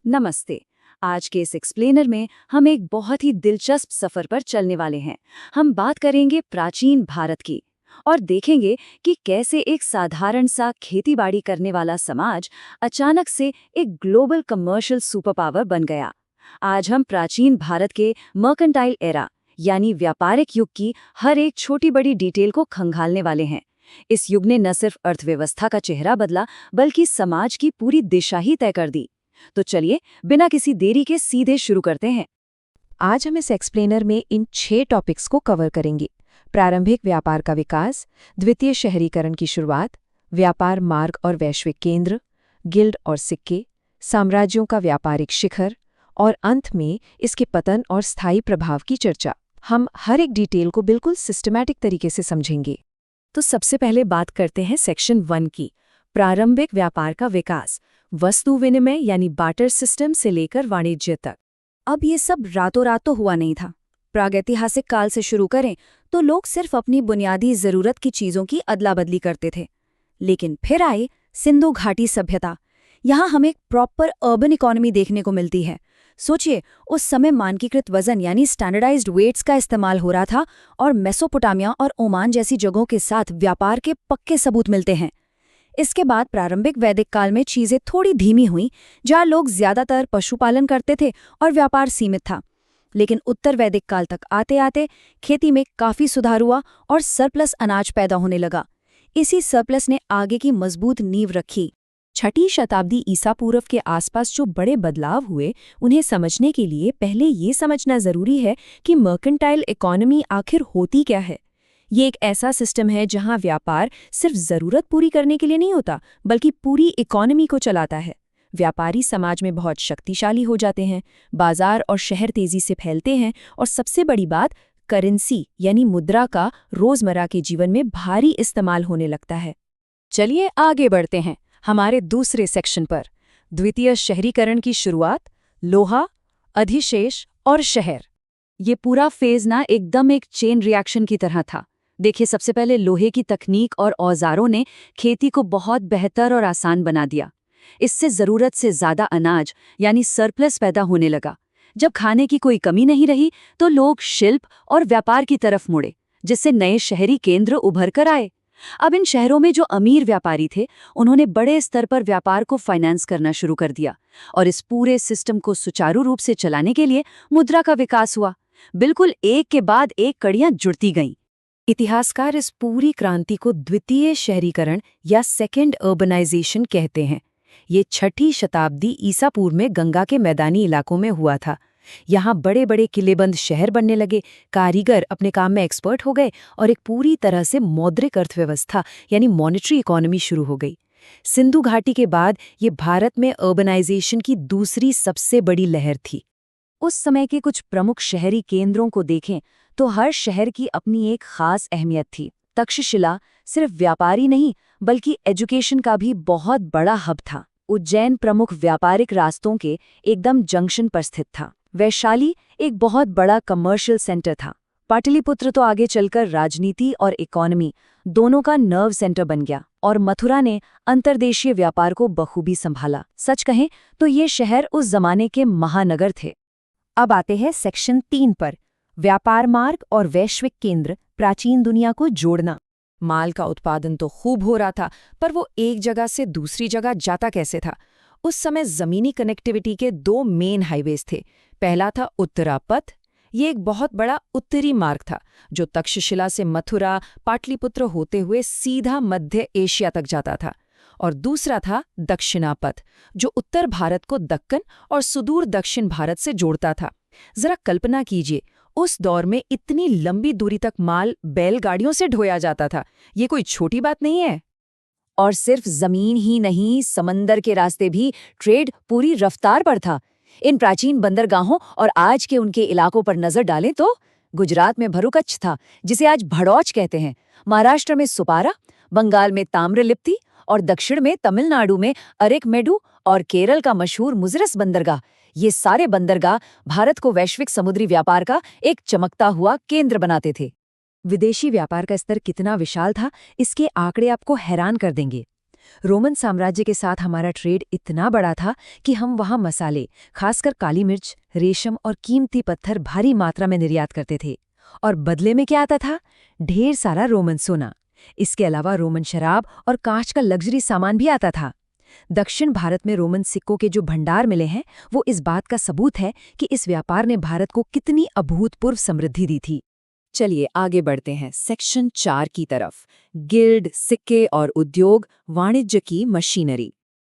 नमस्ते। आज के इस एक्सप्लेनर में हम एक बहुत ही दिलचस्प सफर पर चलने वाले हैं। हम बात करेंगे प्राचीन भारत की और देखेंगे कि कैसे एक साधारण सा खेतीबाड़ी करने वाला समाज अचानक से एक ग्लोबल कमर्शियल सुपर पावर बन गया। आज हम प्राचीन भारत के मर्केंटाइल एरा यानी व्यापारिक युग की हर एक छोटी बड़ी डिटेल को खंगालने वाले हैं। इस युग ने न सिर्फ अर्थव्यवस्था का चेहरा बदला बल्कि समाज की पूरी दिशा ही तय कर दी। तो चलिए बिना किसी देरी के सीधे शुरू करते हैं। आज हम इस एक्सप्लेनर में इन 6 टॉपिक्स को कवर करेंगे। प्रारंभिक व्यापार का विकास, द्वितीय शहरीकरण की शुरुआत, व्यापार मार्ग और वैश्विक केंद्र, गिल्ड और सिक्के, साम्राज्यों का व्यापारिक शिखर और अंत में इसके पतन और स्थायी प्रभाव की चर्चा। हम हर एक डिटेल को बिल्कुल सिस्टमैटिक तरीके से समझेंगे। तो सबसे पहले बात करते हैं सेक्शन 1 की, प्रारंभिक व्यापार का विकास, वस्तु विनिमय यानी बार्टर सिस्टम से लेकर वाणिज्य तक। अब ये सब रातों रात तो हुआ नहीं था। प्रागैतिहासिक काल से शुरू करें तो लोग सिर्फ अपनी बुनियादी जरूरत की चीजों की अदला बदली करते थे। लेकिन फिर आई सिंधु घाटी सभ्यता। यहाँ हमें एक प्रॉपर अर्बन इकोनॉमी देखने को मिलती है। सोचिए, उस समय मानकीकृत वजन यानी स्टैंडर्डाइज्ड वेट्स का इस्तेमाल हो रहा था और मेसोपोटामिया और ओमान जैसी जगहों के साथ व्यापार के पक्के सबूत मिलते हैं। इसके बाद प्रारंभिक वैदिक काल में चीजें थोड़ी धीमी हुईं, जहाँ लोग ज्यादातर पशुपालन करते थे और व्यापार सीमित था। लेकिन उत्तर वैदिक काल तक आते आते खेती में काफी सुधार हुआ और सरप्लस अनाज पैदा होने लगा। इसी सरप्लस ने आगे की मजबूत नींव रखी। 6ठी शताब्दी ईसा पूर्व के आसपास जो बड़े बदलाव हुए, उन्हें समझने के लिए पहले ये समझना जरूरी है कि मर्केंटाइल इकोनॉमी आखिर होती क्या है। ये एक ऐसा सिस्टम है जहां व्यापार सिर्फ जरूरत पूरी करने के लिए नहीं होता, बल्कि पूरी इकोनॉमी को चलाता है। व्यापारी समाज में बहुत शक्तिशाली हो जाते हैं, बाजार और शहर तेजी से फैलते हैं और सबसे बड़ी बात, करेंसी यानी मुद्रा का रोजमर्रा के जीवन में भारी इस्तेमाल होने लगता है। चलिए आगे बढ़ते हैं हमारे दूसरे सेक्शन पर, द्वितीय शहरीकरण की शुरुआत, लोहा, अधिशेष और शहर। ये पूरा फेज ना एकदम एक चेन रिएक्शन की तरह था। देखिए, सबसे पहले लोहे की तकनीक और औजारों ने खेती को बहुत बेहतर और आसान बना दिया। इससे ज़रूरत से ज़्यादा अनाज यानी सरप्लस पैदा होने लगा। जब खाने की कोई कमी नहीं रही तो लोग शिल्प और व्यापार की तरफ मुड़े, जिससे नए शहरी केंद्र उभर कर आए। अब इन शहरों में जो अमीर व्यापारी थे, उन्होंने बड़े स्तर पर व्यापार को फाइनेंस करना शुरू कर दिया और इस पूरे सिस्टम को सुचारू रूप से चलाने के लिए मुद्रा का विकास हुआ। बिल्कुल एक के बाद एक कड़ियां जुड़ती गईं। इतिहासकार इस पूरी क्रांति को द्वितीय शहरीकरण या सेकेंड अर्बनाइजेशन कहते हैं। ये 6ठी शताब्दी ईसा पूर्व में गंगा के मैदानी इलाकों में हुआ था। यहाँ बड़े बड़े किलेबंद शहर बनने लगे, कारीगर अपने काम में एक्सपर्ट हो गए और एक पूरी तरह से मौद्रिक अर्थव्यवस्था यानी मॉनेटरी इकोनॉमी शुरू हो गई। सिंधु घाटी के बाद ये भारत में अर्बनाइजेशन की दूसरी सबसे बड़ी लहर थी। उस समय के कुछ प्रमुख शहरी केंद्रों को देखें तो हर शहर की अपनी एक खास अहमियत थी। तक्षशिला सिर्फ व्यापारी नहीं बल्कि एजुकेशन का भी बहुत बड़ा हब था। उज्जैन प्रमुख व्यापारिक रास्तों के एकदम जंक्शन पर स्थित था। वैशाली एक बहुत बड़ा कमर्शियल सेंटर था। पाटलिपुत्र तो आगे चलकर राजनीति और इकोनॉमी दोनों का नर्व सेंटर बन गया और मथुरा ने अंतर्देशीय व्यापार को बखूबी संभाला। सच कहें तो ये शहर उस जमाने के महानगर थे। अब आते हैं सेक्शन 3 पर, व्यापार मार्ग और वैश्विक केंद्र, प्राचीन दुनिया को जोड़ना। माल का उत्पादन तो खूब हो रहा था, पर वो एक जगह से दूसरी जगह जाता कैसे था? उस समय जमीनी कनेक्टिविटी के 2 मेन हाईवेज थे। पहला था उत्तरा पथ। ये एक बहुत बड़ा उत्तरी मार्ग था जो तक्षशिला से मथुरा, पाटलिपुत्र होते हुए सीधा मध्य एशिया तक जाता था। और दूसरा था दक्षिणा पथ, जो उत्तर भारत को दक्कन और सुदूर दक्षिण भारत से जोड़ता था। जरा कल्पना कीजिए, उस दौर में इतनी लंबी दूरी तक माल बैलगाड़ियों से ढोया जाता था। ये कोई छोटी बात नहीं है। और सिर्फ जमीन ही नहीं, समंदर के रास्ते भी ट्रेड पूरी रफ्तार पर था। इन प्राचीन बंदरगाहों और आज के उनके इलाकों पर नजर डालें तो गुजरात में भरूकच्छ था, जिसे आज भड़ौच कहते हैं। महाराष्ट्र में सुपारा, बंगाल में ताम्रलिप्ति और दक्षिण में तमिलनाडु में अरेकमेडु और केरल का मशहूर मुजरस बंदरगाह। ये सारे बंदरगाह भारत को वैश्विक समुद्री व्यापार का एक चमकता हुआ केंद्र बनाते थे। विदेशी व्यापार का स्तर कितना विशाल था, इसके आंकड़े आपको हैरान कर देंगे। रोमन साम्राज्य के साथ हमारा ट्रेड इतना बड़ा था कि हम वहाँ मसाले, खासकर काली मिर्च, रेशम और कीमती पत्थर भारी मात्रा में निर्यात करते थे। और बदले में क्या आता था? ढेर सारा रोमन सोना। इसके अलावा रोमन शराब और कांच का लग्जरी सामान भी आता था। दक्षिण भारत में रोमन सिक्कों के जो भंडार मिले हैं, वो इस बात का सबूत है कि इस व्यापार ने भारत को कितनी अभूतपूर्व समृद्धि दी थी। चलिए आगे बढ़ते हैं सेक्शन 4 की तरफ। गिल्ड, सिक्के और उद्योग, वाणिज्य की मशीनरी।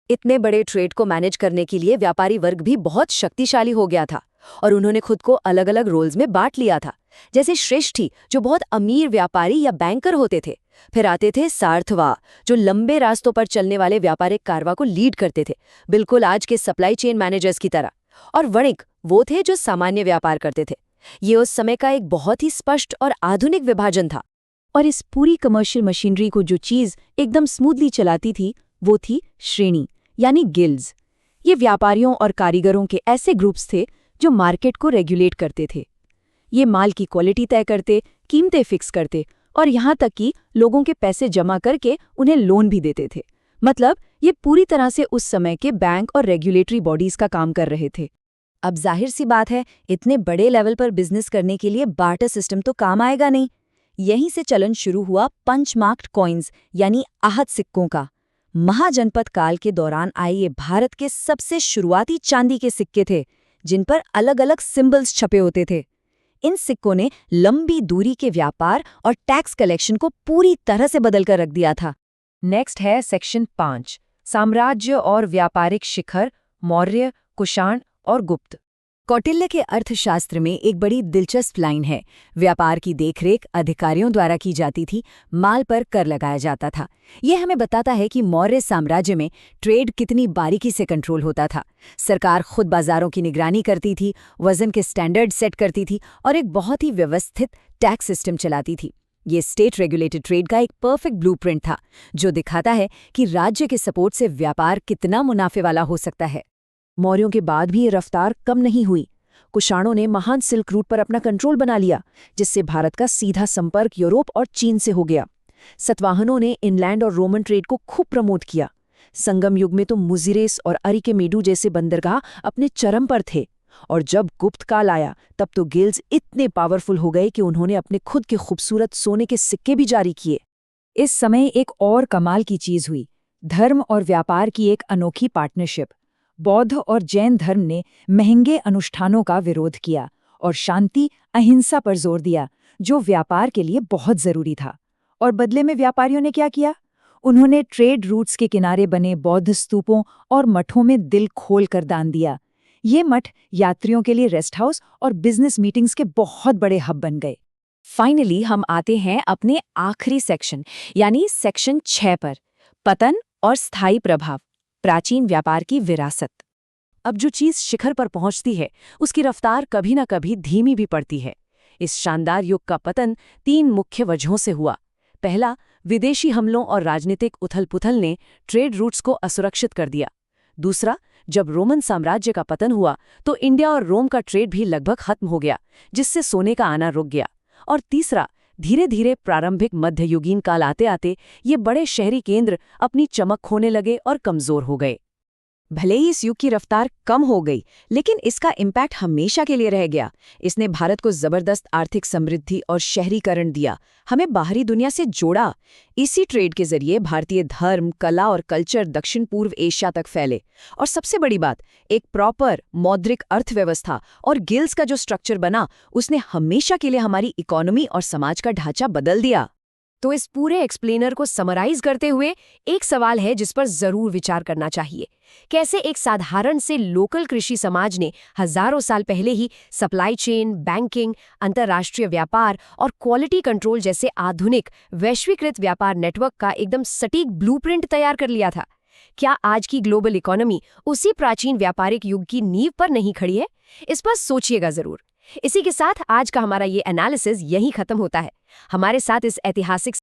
इतने बड़े ट्रेड को मैनेज करने के लिए व्यापारी वर्ग भी बहुत शक्तिशाली हो गया था और उन्होंने खुद को अलग अलग रोल्स में बांट लिया था। जैसे श्रेष्ठी, जो बहुत अमीर व्यापारी या बैंकर होते थे। फिर आते थे सार्थवा, जो लंबे रास्तों पर चलने वाले व्यापारिक कारवा को लीड करते थे, बिल्कुल आज के सप्लाई चेन मैनेजर्स की तरह। और वणिक, वो थे जो सामान्य व्यापार करते थे। ये उस समय का एक बहुत ही स्पष्ट और आधुनिक विभाजन था। और इस पूरी कमर्शियल मशीनरी को जो चीज़ एकदम स्मूथली चलाती थी, वो थी श्रेणी, यानी गिल्ड्स। ये व्यापारियों और कारीगरों के ऐसे ग्रुप्स थे जो मार्केट को रेगुलेट करते थे। ये माल की क्वालिटी तय करते, कीमतें फिक्स करते और यहाँ तक कि लोगों के पैसे जमा करके उन्हें लोन भी देते थे। मतलब ये पूरी तरह से उस समय के बैंक और रेगुलेटरी बॉडीज का काम कर रहे थे। अब जाहिर सी बात है, इतने बड़े लेवल पर बिजनेस करने के लिए बार्टर सिस्टम तो काम आएगा नहीं। यहीं से चलन शुरू हुआ पंच मार्क्ड कॉइन्स, यानी आहत सिक्कों का। महाजनपद काल के दौरान आए ये भारत के सबसे शुरुआती चांदी के सिक्के थे, जिन पर अलग अलग सिंबल्स छपे होते थे। इन सिक्कों ने लंबी दूरी के व्यापार और टैक्स कलेक्शन को पूरी तरह से बदलकर रख दिया था। नेक्स्ट है सेक्शन 5, साम्राज्य और व्यापारिक शिखर, मौर्य, कुषाण और गुप्त। कौटिल्य के अर्थशास्त्र में एक बड़ी दिलचस्प लाइन है। व्यापार की देखरेख अधिकारियों द्वारा की जाती थी, माल पर कर लगाया जाता था। यह हमें बताता है कि मौर्य साम्राज्य में ट्रेड कितनी बारीकी से कंट्रोल होता था। सरकार खुद बाजारों की निगरानी करती थी, वजन के स्टैंडर्ड सेट करती थी और एक बहुत ही व्यवस्थित टैक्स सिस्टम चलाती थी। ये स्टेट रेगुलेटेड ट्रेड का एक परफेक्ट ब्लूप्रिंट था, जो दिखाता है कि राज्य के सपोर्ट से व्यापार कितना मुनाफे वाला हो सकता है। मौर्यों के बाद भी ये रफ्तार कम नहीं हुई। कुषाणों ने महान सिल्क रूट पर अपना कंट्रोल बना लिया, जिससे भारत का सीधा संपर्क यूरोप और चीन से हो गया। सतवाहनों ने इनलैंड और रोमन ट्रेड को खूब प्रमोट किया। संगम युग में तो मुजिरेस और अरिकेमेडु जैसे बंदरगाह अपने चरम पर थे। और जब गुप्त काल आया, तब तो गिल्ड्स इतने पावरफुल हो गए कि उन्होंने अपने खुद के खूबसूरत सोने के सिक्के भी जारी किए। इस समय एक और कमाल की चीज हुई, धर्म और व्यापार की एक अनोखी पार्टनरशिप। बौद्ध और जैन धर्म ने महंगे अनुष्ठानों का विरोध किया और शांति, अहिंसा पर जोर दिया, जो व्यापार के लिए बहुत जरूरी था। और बदले में व्यापारियों ने क्या किया? उन्होंने ट्रेड रूट्स के किनारे बने बौद्ध स्तूपों और मठों में दिल खोल कर दान दिया। ये मठ यात्रियों के लिए रेस्ट हाउस और बिजनेस मीटिंग्स के बहुत बड़े हब बन गए। फाइनली हम आते हैं अपने आखिरी सेक्शन, यानी सेक्शन 6 पर, पतन और स्थायी प्रभाव, प्राचीन व्यापार की विरासत। अब जो चीज शिखर पर पहुंचती है, उसकी रफ्तार कभी न कभी धीमी भी पड़ती है। इस शानदार युग का पतन 3 मुख्य वजहों से हुआ। पहला, विदेशी हमलों और राजनीतिक उथल-पुथल ने ट्रेड रूट्स को असुरक्षित कर दिया। दूसरा, जब रोमन साम्राज्य का पतन हुआ तो इंडिया और रोम का ट्रेड भी लगभग खत्म हो गया, जिससे सोने का आना रुक गया। और तीसरा, धीरे धीरे प्रारंभिक मध्ययुगीन काल आते आते ये बड़े शहरी केंद्र अपनी चमक खोने लगे और कमजोर हो गए। भले ही इस युग की रफ्तार कम हो गई, लेकिन इसका इम्पैक्ट हमेशा के लिए रह गया। इसने भारत को जबरदस्त आर्थिक समृद्धि और शहरीकरण दिया, हमें बाहरी दुनिया से जोड़ा। इसी ट्रेड के जरिए भारतीय धर्म, कला और कल्चर दक्षिण पूर्व एशिया तक फैले। और सबसे बड़ी बात, एक प्रॉपर मौद्रिक अर्थव्यवस्था और गिल्ड्स का जो स्ट्रक्चर बना, उसने हमेशा के लिए हमारी इकोनॉमी और समाज का ढांचा बदल दिया। तो इस पूरे एक्सप्लेनर को समराइज करते हुए एक सवाल है जिस पर जरूर विचार करना चाहिए। कैसे एक साधारण से लोकल कृषि समाज ने हजारों साल पहले ही सप्लाई चेन, बैंकिंग, अंतर्राष्ट्रीय व्यापार और क्वालिटी कंट्रोल जैसे आधुनिक वैश्वीकृत व्यापार नेटवर्क का एकदम सटीक ब्लूप्रिंट तैयार कर लिया था? क्या आज की ग्लोबल इकोनॉमी उसी प्राचीन व्यापारिक युग की नींव पर नहीं खड़ी है? इस पर सोचिएगा जरूर। इसी के साथ आज का हमारा ये एनालिसिस यहीं खत्म होता है। हमारे साथ इस ऐतिहासिक